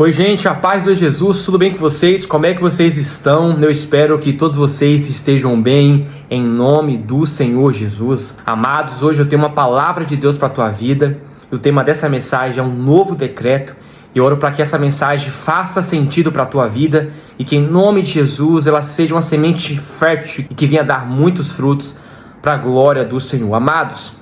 Oi gente, a paz do Jesus, tudo bem com vocês? Como é que vocês estão? Eu espero que todos vocês estejam bem, em nome do Senhor Jesus. Amados, hoje eu tenho uma palavra de Deus para a tua vida. O tema dessa mensagem é um novo decreto. E eu oro para que essa mensagem faça sentido para a tua vida e que em nome de Jesus ela seja uma semente fértil e que venha dar muitos frutos para a glória do Senhor. Amados,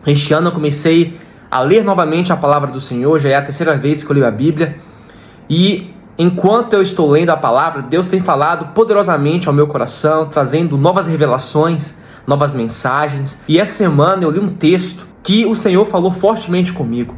este ano eu comecei a ler novamente a palavra do Senhor, já é a terceira vez que eu leio a Bíblia. E enquanto eu estou lendo a palavra, Deus tem falado poderosamente ao meu coração, trazendo novas revelações, novas mensagens. E essa semana eu li um texto que o Senhor falou fortemente comigo.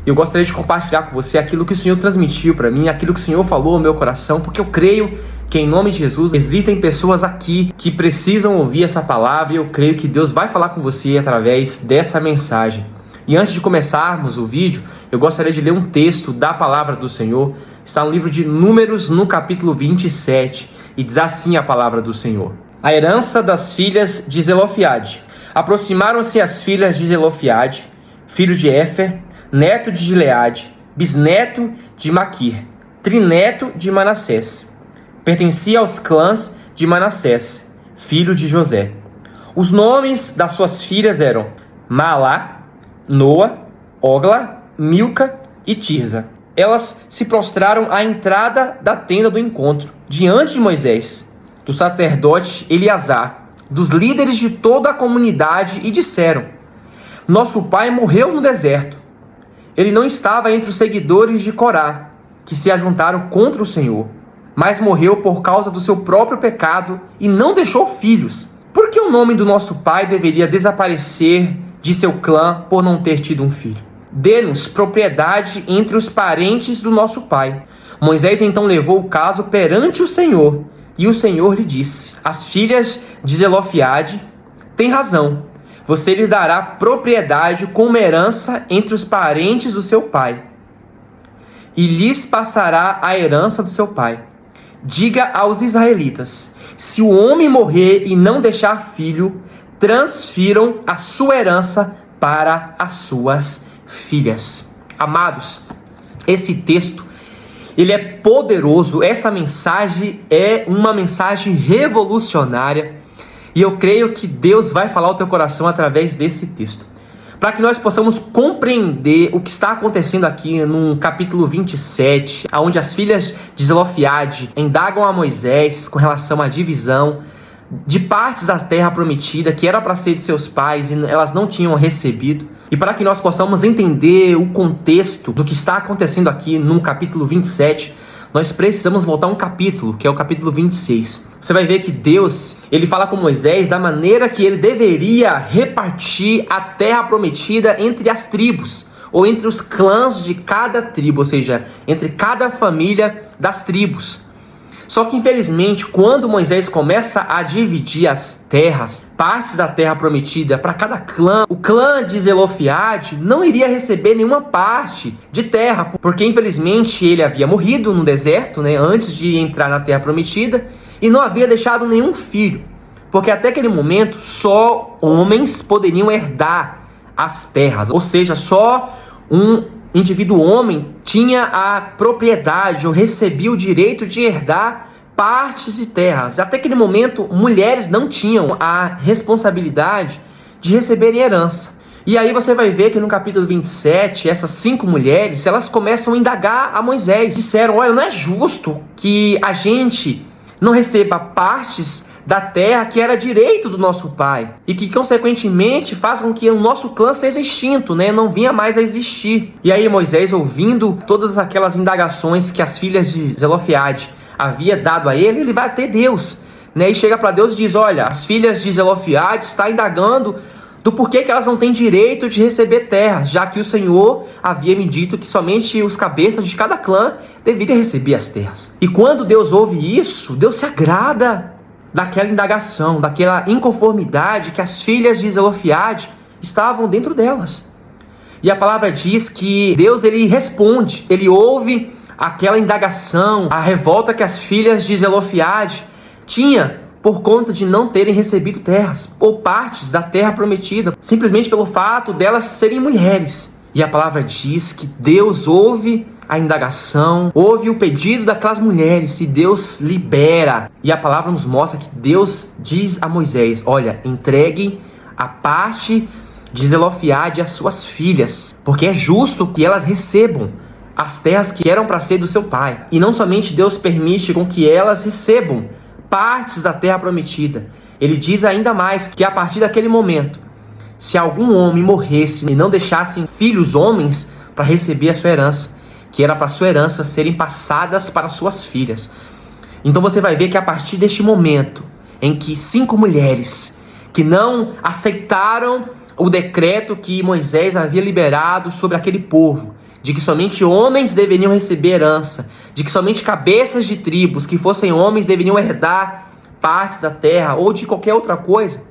Eu gostaria de compartilhar com você aquilo que o Senhor transmitiu para mim, aquilo que o Senhor falou ao meu coração, porque eu creio que em nome de Jesus existem pessoas aqui que precisam ouvir essa palavra e eu creio que Deus vai falar com você através dessa mensagem. E antes de começarmos o vídeo, eu gostaria de ler um texto da palavra do Senhor. Está no livro de Números, no capítulo 27, e diz assim a palavra do Senhor. A herança das filhas de Zelofiade. Aproximaram-se as filhas de Zelofiade, filho de Éfer, neto de Gileade, bisneto de Maquir, trineto de Manassés. Pertencia aos clãs de Manassés, filho de José. Os nomes das suas filhas eram Maalá, Noa, Ogla, Milca e Tirza. Elas se prostraram à entrada da tenda do encontro, diante de Moisés, do sacerdote Eleazar, dos líderes de toda a comunidade, e disseram: Nosso pai morreu no deserto. Ele não estava entre os seguidores de Corá, que se ajuntaram contra o Senhor, mas morreu por causa do seu próprio pecado e não deixou filhos. Por que o nome do nosso pai deveria desaparecer de seu clã por não ter tido um filho? Dê-nos propriedade entre os parentes do nosso pai. Moisés então levou o caso perante o Senhor, e o Senhor lhe disse: As filhas de Zelofiade têm razão. Você lhes dará propriedade como herança entre os parentes do seu pai, e lhes passará a herança do seu pai. Diga aos israelitas: se o homem morrer e não deixar filho, transfiram a sua herança para as suas filhas. Amados, esse texto, ele é poderoso. Essa mensagem é uma mensagem revolucionária. E eu creio que Deus vai falar ao teu coração através desse texto. Para que nós possamos compreender o que está acontecendo aqui no capítulo 27, onde as filhas de Zelofiade indagam a Moisés com relação à divisão de partes da terra prometida, que era para ser de seus pais e elas não tinham recebido. E para que nós possamos entender o contexto do que está acontecendo aqui no capítulo 27, nós precisamos voltar um capítulo, que é o capítulo 26. Você vai ver que Deus, ele fala com Moisés da maneira que ele deveria repartir a terra prometida entre as tribos, ou entre os clãs de cada tribo, ou seja, entre cada família das tribos. Só que, infelizmente, quando Moisés começa a dividir as terras, partes da terra prometida para cada clã, o clã de Zelofiade não iria receber nenhuma parte de terra, porque, infelizmente, ele havia morrido no deserto, antes de entrar na terra prometida, e não havia deixado nenhum filho, porque até aquele momento só homens poderiam herdar as terras, ou seja, só um indivíduo homem tinha a propriedade ou recebia o direito de herdar partes de terras. Até aquele momento, mulheres não tinham a responsabilidade de receberem herança. E aí você vai ver que no capítulo 27, essas 5 mulheres, elas começam a indagar a Moisés. Disseram: olha, não é justo que a gente não receba partes da terra que era direito do nosso pai, e que consequentemente faz com que o nosso clã seja extinto, não vinha mais a existir. E aí Moisés, ouvindo todas aquelas indagações que as filhas de Zelofiade havia dado a ele, ele vai até Deus, e chega para Deus e diz: olha, as filhas de Zelofiade estão indagando do porquê que elas não têm direito de receber terra, já que o Senhor havia me dito que somente os cabeças de cada clã deveriam receber as terras. E quando Deus ouve isso, Deus se agrada daquela indagação, daquela inconformidade que as filhas de Zelofiade estavam dentro delas. E a palavra diz que Deus, ele responde, ele ouve aquela indagação, a revolta que as filhas de Zelofiade tinham por conta de não terem recebido terras ou partes da terra prometida, simplesmente pelo fato delas serem mulheres. E a palavra diz que Deus ouve a indagação, houve o pedido daquelas mulheres e Deus libera. E a palavra nos mostra que Deus diz a Moisés: olha, entregue a parte de Zelofeade às suas filhas, porque é justo que elas recebam as terras que eram para ser do seu pai. E não somente Deus permite com que elas recebam partes da terra prometida, ele diz ainda mais que a partir daquele momento, se algum homem morresse e não deixasse filhos homens para receber a sua herança, que era para sua herança serem passadas para suas filhas. Então você vai ver que a partir deste momento em que 5 mulheres que não aceitaram o decreto que Moisés havia liberado sobre aquele povo, de que somente homens deveriam receber herança, de que somente cabeças de tribos que fossem homens deveriam herdar partes da terra ou de qualquer outra coisa,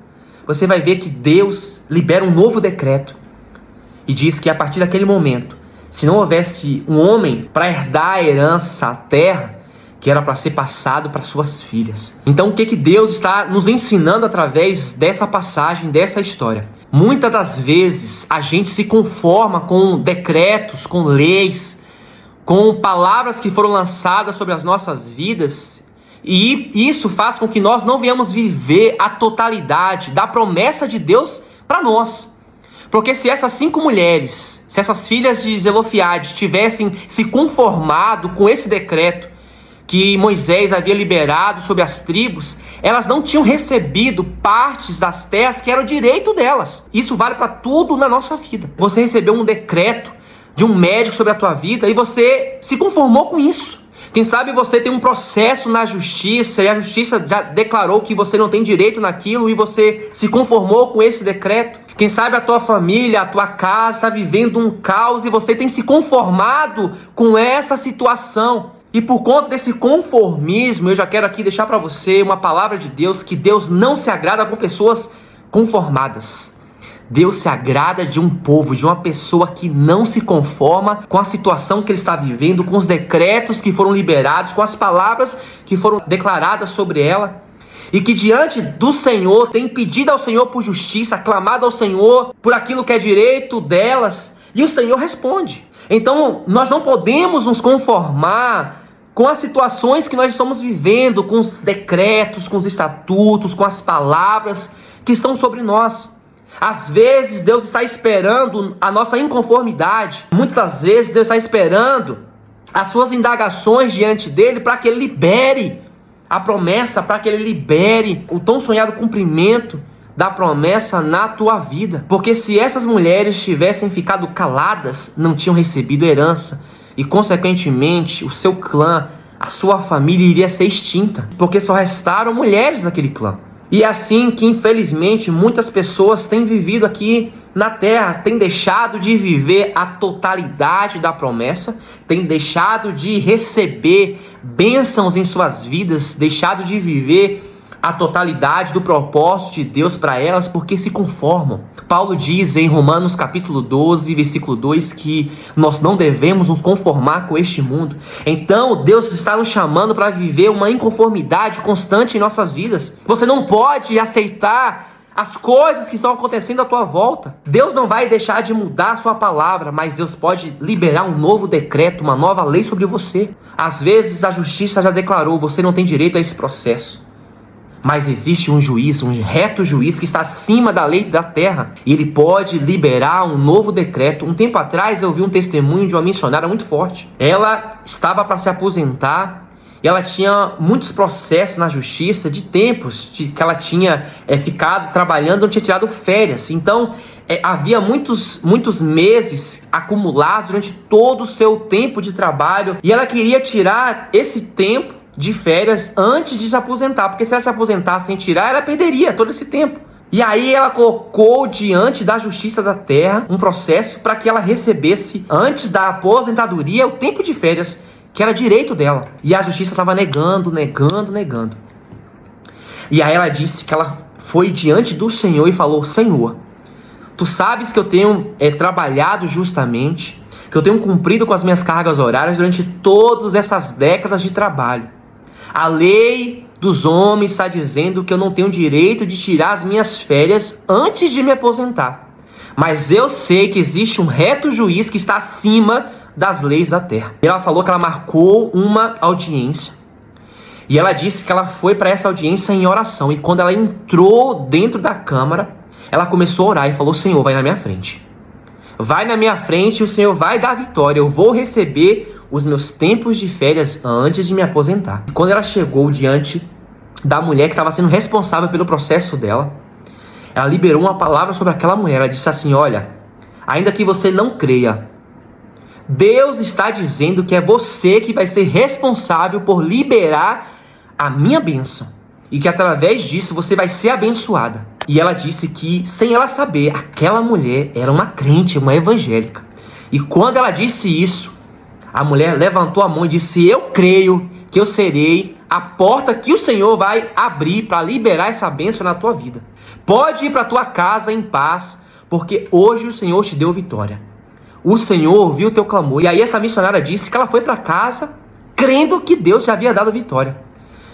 você vai ver que Deus libera um novo decreto e diz que a partir daquele momento, se não houvesse um homem para herdar a herança, a terra, que era para ser passado para suas filhas. Então o que Deus está nos ensinando através dessa passagem, dessa história? Muitas das vezes a gente se conforma com decretos, com leis, com palavras que foram lançadas sobre as nossas vidas, e isso faz com que nós não venhamos viver a totalidade da promessa de Deus para nós. Porque se essas 5 mulheres, se essas filhas de Zelofeade tivessem se conformado com esse decreto que Moisés havia liberado sobre as tribos, elas não tinham recebido partes das terras que eram direito delas. Isso vale para tudo na nossa vida. Você recebeu um decreto de um médico sobre a tua vida e você se conformou com isso. Quem sabe você tem um processo na justiça e a justiça já declarou que você não tem direito naquilo e você se conformou com esse decreto. Quem sabe a tua família, a tua casa está vivendo um caos e você tem se conformado com essa situação. E por conta desse conformismo, eu já quero aqui deixar para você uma palavra de Deus, que Deus não se agrada com pessoas conformadas. Deus se agrada de um povo, de uma pessoa que não se conforma com a situação que ele está vivendo, com os decretos que foram liberados, com as palavras que foram declaradas sobre ela, e que diante do Senhor tem pedido ao Senhor por justiça, clamado ao Senhor por aquilo que é direito delas, e o Senhor responde. Então nós não podemos nos conformar com as situações que nós estamos vivendo, com os decretos, com os estatutos, com as palavras que estão sobre nós. Às vezes Deus está esperando a nossa inconformidade. Muitas vezes Deus está esperando as suas indagações diante dele para que ele libere a promessa, para que ele libere o tão sonhado cumprimento da promessa na tua vida. Porque se essas mulheres tivessem ficado caladas, não tinham recebido herança e consequentemente o seu clã, a sua família iria ser extinta, porque só restaram mulheres daquele clã. E é assim que, infelizmente, muitas pessoas têm vivido aqui na terra, têm deixado de viver a totalidade da promessa, têm deixado de receber bênçãos em suas vidas, deixado de viver a totalidade do propósito de Deus para elas, porque se conformam. Paulo diz em Romanos capítulo 12, versículo 2, que nós não devemos nos conformar com este mundo. Então Deus está nos chamando para viver uma inconformidade constante em nossas vidas. Você não pode aceitar as coisas que estão acontecendo à tua volta. Deus não vai deixar de mudar a sua palavra, mas Deus pode liberar um novo decreto, uma nova lei sobre você. Às vezes a justiça já declarou, você não tem direito a esse processo. Mas existe um juiz, um reto juiz que está acima da lei da terra. E ele pode liberar um novo decreto. Um tempo atrás eu vi um testemunho de uma missionária muito forte. Ela estava para se aposentar e ela tinha muitos processos na justiça de tempos que ela tinha ficado trabalhando, não tinha tirado férias. Então havia muitos meses acumulados durante todo o seu tempo de trabalho. E ela queria tirar esse tempo de férias antes de se aposentar, porque se ela se aposentasse sem tirar, ela perderia todo esse tempo. E aí ela colocou diante da justiça da terra um processo para que ela recebesse antes da aposentadoria o tempo de férias, que era direito dela. E a justiça estava negando. E aí ela disse que ela foi diante do Senhor e falou: Senhor, tu sabes que eu tenho trabalhado justamente, que eu tenho cumprido com as minhas cargas horárias durante todas essas décadas de trabalho. A lei dos homens está dizendo que eu não tenho direito de tirar as minhas férias antes de me aposentar. mas eu sei que existe um reto juiz que está acima das leis da terra. E ela falou que ela marcou uma audiência. E ela disse que ela foi para essa audiência em oração. E quando ela entrou dentro da câmara, ela começou a orar e falou: Senhor, vai na minha frente. Vai na minha frente e o Senhor vai dar vitória. Eu vou receber os meus tempos de férias antes de me aposentar. E quando ela chegou diante da mulher que estava sendo responsável pelo processo dela, ela liberou uma palavra sobre aquela mulher. Ela disse assim: olha, ainda que você não creia, Deus está dizendo que é você que vai ser responsável por liberar a minha bênção. E que através disso você vai ser abençoada. E ela disse que, sem ela saber, aquela mulher era uma crente, uma evangélica. E quando ela disse isso, a mulher levantou a mão e disse: eu creio que eu serei a porta que o Senhor vai abrir para liberar essa bênção na tua vida. Pode ir para tua casa em paz, porque hoje o Senhor te deu vitória. O Senhor ouviu o teu clamor. E aí essa missionária disse que ela foi para casa crendo que Deus já havia dado vitória.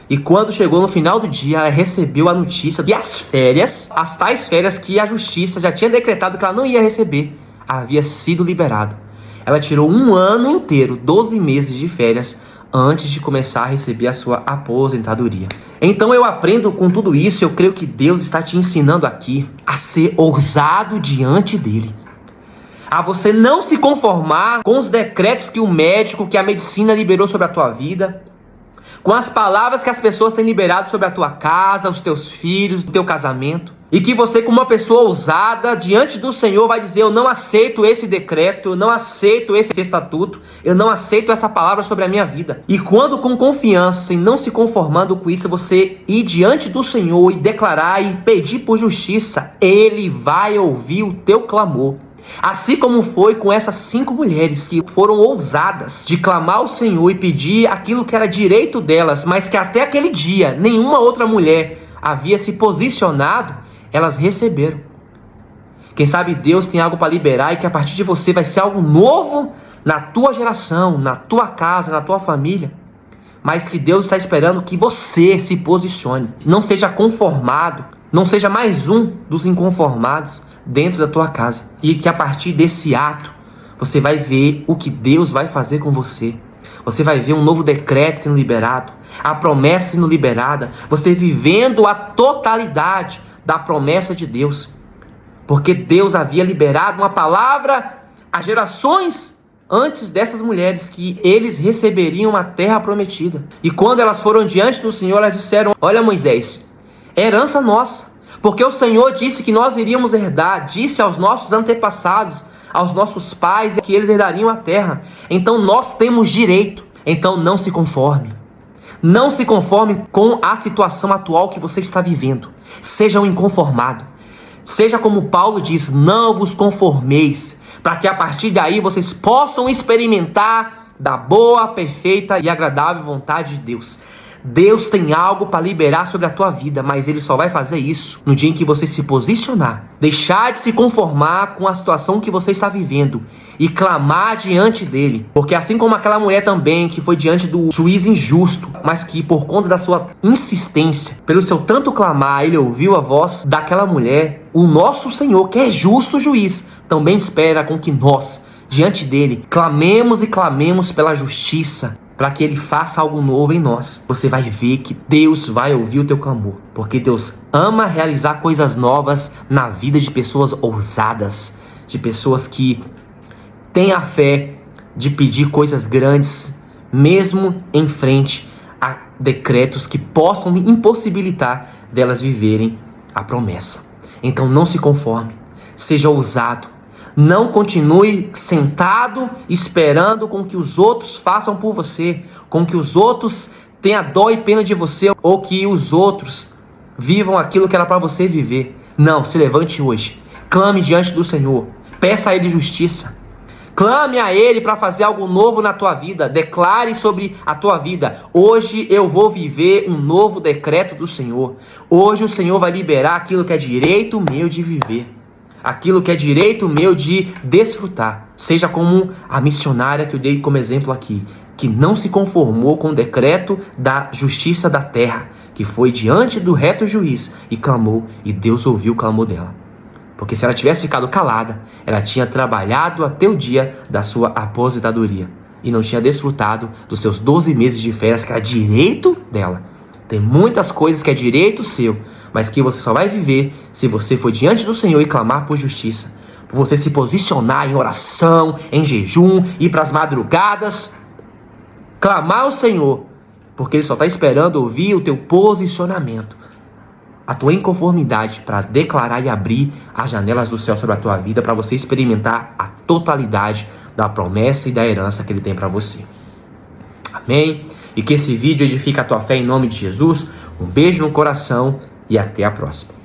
E quando chegou no final do dia, ela recebeu a notícia que as férias, as tais férias que a justiça já tinha decretado que ela não ia receber, havia sido liberado. Ela tirou um ano inteiro, 12 meses de férias, antes de começar a receber a sua aposentadoria. Então eu aprendo com tudo isso, eu creio que Deus está te ensinando aqui a ser ousado diante dele. A você não se conformar com os decretos que o médico, que a medicina liberou sobre a tua vida, com as palavras que as pessoas têm liberado sobre a tua casa, os teus filhos, o teu casamento. E que você, como uma pessoa ousada, diante do Senhor, vai dizer: eu não aceito esse decreto, eu não aceito esse estatuto, eu não aceito essa palavra sobre a minha vida. E quando com confiança e não se conformando com isso, você ir diante do Senhor e declarar e pedir por justiça, Ele vai ouvir o teu clamor. Assim como foi com essas 5 mulheres que foram ousadas de clamar ao Senhor e pedir aquilo que era direito delas, mas que até aquele dia nenhuma outra mulher havia se posicionado, elas receberam. Quem sabe Deus tem algo para liberar e que a partir de você vai ser algo novo na tua geração, na tua casa, na tua família. Mas que Deus está esperando que você se posicione. Não seja conformado, não seja mais um dos inconformados dentro da tua casa. E que a partir desse ato, você vai ver o que Deus vai fazer com você. Você vai ver um novo decreto sendo liberado, a promessa sendo liberada, você vivendo a totalidade da promessa de Deus. Porque Deus havia liberado uma palavra a gerações antes dessas mulheres, que eles receberiam uma terra prometida. E quando elas foram diante do Senhor, elas disseram: olha, Moisés, é herança nossa. Porque o Senhor disse que nós iríamos herdar, disse aos nossos antepassados, aos nossos pais, que eles herdariam a terra. Então nós temos direito. Então não se conforme. Não se conforme com a situação atual que você está vivendo. Seja um inconformado. Seja como Paulo diz: não vos conformeis, para que a partir daí vocês possam experimentar da boa, perfeita e agradável vontade de Deus. Deus tem algo para liberar sobre a tua vida, mas Ele só vai fazer isso no dia em que você se posicionar, deixar de se conformar com a situação que você está vivendo e clamar diante dEle. Porque assim como aquela mulher também, que foi diante do juiz injusto, mas que por conta da sua insistência, pelo seu tanto clamar, Ele ouviu a voz daquela mulher, o nosso Senhor, que é justo juiz, também espera com que nós, diante dEle, clamemos e clamemos pela justiça, para que Ele faça algo novo em nós. Você vai ver que Deus vai ouvir o teu clamor, porque Deus ama realizar coisas novas na vida de pessoas ousadas, de pessoas que têm a fé de pedir coisas grandes, mesmo em frente a decretos que possam impossibilitar delas viverem a promessa. Então não se conforme, seja ousado. Não continue sentado esperando com que os outros façam por você, com que os outros tenham dó e pena de você, ou que os outros vivam aquilo que era para você viver. Não, se levante hoje, clame diante do Senhor, peça a Ele justiça, clame a Ele para fazer algo novo na tua vida, declare sobre a tua vida: hoje eu vou viver um novo decreto do Senhor, hoje o Senhor vai liberar aquilo que é direito meu de viver. Aquilo que é direito meu de desfrutar. Seja como a missionária que eu dei como exemplo aqui, que não se conformou com o decreto da justiça da terra, que foi diante do reto juiz e clamou, e Deus ouviu o clamor dela. Porque se ela tivesse ficado calada, ela tinha trabalhado até o dia da sua aposentadoria e não tinha desfrutado dos seus 12 meses de férias, que era direito dela. Tem muitas coisas que é direito seu, mas que você só vai viver se você for diante do Senhor e clamar por justiça. Por você se posicionar em oração, em jejum, ir para as madrugadas, clamar ao Senhor, porque Ele só está esperando ouvir o teu posicionamento, a tua inconformidade, para declarar e abrir as janelas do céu sobre a tua vida, para você experimentar a totalidade da promessa e da herança que Ele tem para você. Amém? E que esse vídeo edifique a tua fé em nome de Jesus. Um beijo no coração e até a próxima.